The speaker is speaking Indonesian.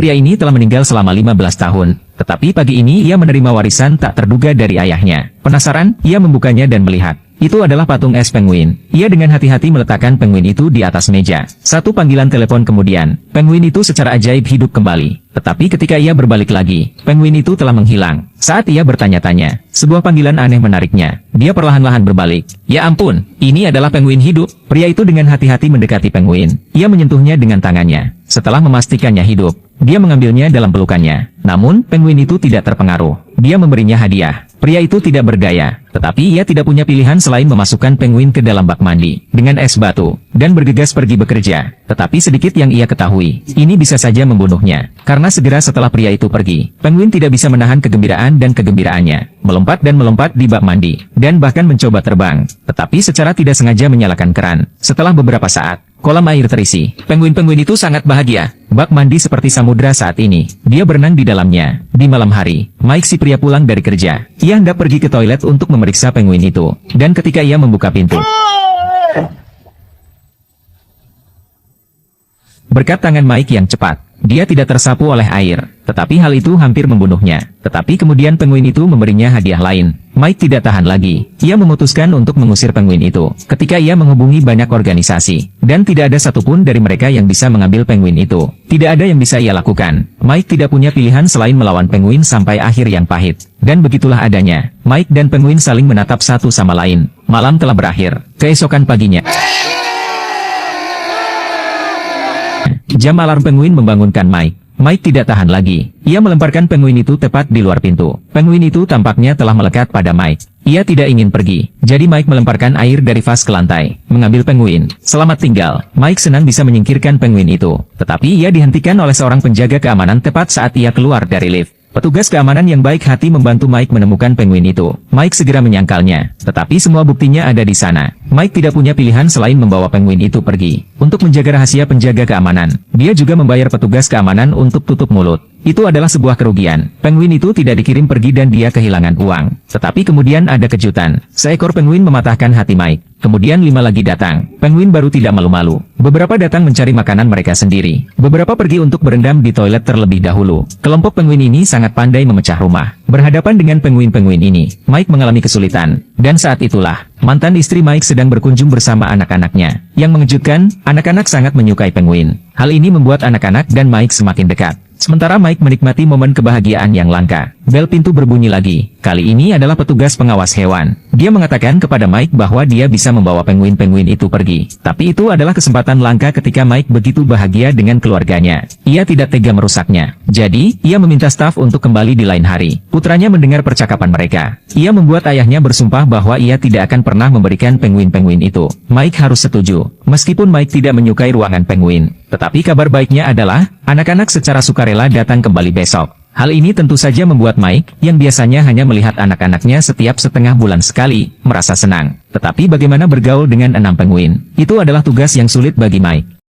Pria ini telah meninggal selama 15 tahun, tetapi pagi ini ia menerima warisan tak terduga dari ayahnya. Penasaran, ia membukanya dan melihat. Itu adalah patung es penguin. Ia dengan hati-hati meletakkan penguin itu di atas meja. Satu panggilan telepon kemudian, penguin itu secara ajaib hidup kembali. Tetapi ketika ia berbalik lagi, penguin itu telah menghilang. Saat ia bertanya-tanya, sebuah panggilan aneh menariknya. Dia perlahan-lahan berbalik. Ya ampun, ini adalah penguin hidup. Pria itu dengan hati-hati mendekati penguin. Ia menyentuhnya dengan tangannya. Setelah memastikannya hidup, dia mengambilnya dalam pelukannya. Namun, penguin itu tidak terpengaruh. Dia memberinya hadiah. Pria itu tidak bergaya, tetapi ia tidak punya pilihan selain memasukkan penguin ke dalam bak mandi dengan es batu dan bergegas pergi bekerja. Tetapi sedikit yang ia ketahui, ini bisa saja membunuhnya. Karena segera setelah pria itu pergi, penguin tidak bisa menahan kegembiraan dan kegembiraannya, melompat dan melompat di bak mandi dan bahkan mencoba terbang, tetapi secara tidak sengaja menyalakan keran. Setelah beberapa saat, kolam air terisi. Penguin-penguin itu sangat bahagia. Bak mandi seperti samudra saat ini. Dia berenang di dalamnya. Di malam hari, Mike si pria pulang dari kerja. Ia hendak pergi ke toilet untuk memeriksa penguin itu. Dan ketika ia membuka pintu, berkat tangan Mike yang cepat, dia tidak tersapu oleh air. Tetapi hal itu hampir membunuhnya. Tetapi kemudian penguin itu memberinya hadiah lain. Mike tidak tahan lagi. Ia memutuskan untuk mengusir penguin itu. Ketika ia menghubungi banyak organisasi, dan tidak ada satupun dari mereka yang bisa mengambil penguin itu. Tidak ada yang bisa ia lakukan. Mike tidak punya pilihan selain melawan penguin sampai akhir yang pahit. Dan begitulah adanya. Mike dan penguin saling menatap satu sama lain. Malam telah berakhir. Keesokan paginya, jam alarm penguin membangunkan Mike. Mike tidak tahan lagi. Ia melemparkan penguin itu tepat di luar pintu. Penguin itu tampaknya telah melekat pada Mike. Ia tidak ingin pergi. Jadi Mike melemparkan air dari vas ke lantai, mengambil penguin. Selamat tinggal. Mike senang bisa menyingkirkan penguin itu. Tetapi ia dihentikan oleh seorang penjaga keamanan tepat saat ia keluar dari lift. Petugas keamanan yang baik hati membantu Mike menemukan penguin itu. Mike segera menyangkalnya, tetapi semua buktinya ada di sana. Mike tidak punya pilihan selain membawa penguin itu pergi. Untuk menjaga rahasia penjaga keamanan, dia juga membayar petugas keamanan untuk tutup mulut. Itu adalah sebuah kerugian. Penguin itu tidak dikirim pergi dan dia kehilangan uang. Tetapi kemudian ada kejutan. Seekor penguin mematahkan hati Mike. Kemudian 5 lagi datang. Penguin baru tidak malu-malu. Beberapa datang mencari makanan mereka sendiri. Beberapa pergi untuk berendam di toilet terlebih dahulu. Kelompok penguin ini sangat pandai memecah rumah. Berhadapan dengan penguin-penguin ini, Mike mengalami kesulitan. Dan saat itulah, mantan istri Mike sedang berkunjung bersama anak-anaknya. Yang mengejutkan, anak-anak sangat menyukai penguin. Hal ini membuat anak-anak dan Mike semakin dekat. Sementara Mike menikmati momen kebahagiaan yang langka. Bel pintu berbunyi lagi. Kali ini adalah petugas pengawas hewan. Dia mengatakan kepada Mike bahwa dia bisa membawa penguin-penguin itu pergi. Tapi itu adalah kesempatan langka ketika Mike begitu bahagia dengan keluarganya. Ia tidak tega merusaknya. Jadi, ia meminta staf untuk kembali di lain hari. Putranya mendengar percakapan mereka. Ia membuat ayahnya bersumpah bahwa ia tidak akan pernah memberikan penguin-penguin itu. Mike harus setuju. Meskipun Mike tidak menyukai ruangan penguin. Tetapi kabar baiknya adalah, anak-anak secara sukarela datang kembali besok. Hal ini tentu saja membuat Mike, yang biasanya hanya melihat anak-anaknya setiap setengah bulan sekali, merasa senang. Tetapi bagaimana bergaul dengan 6 penguin? Itu adalah tugas yang sulit bagi Mike.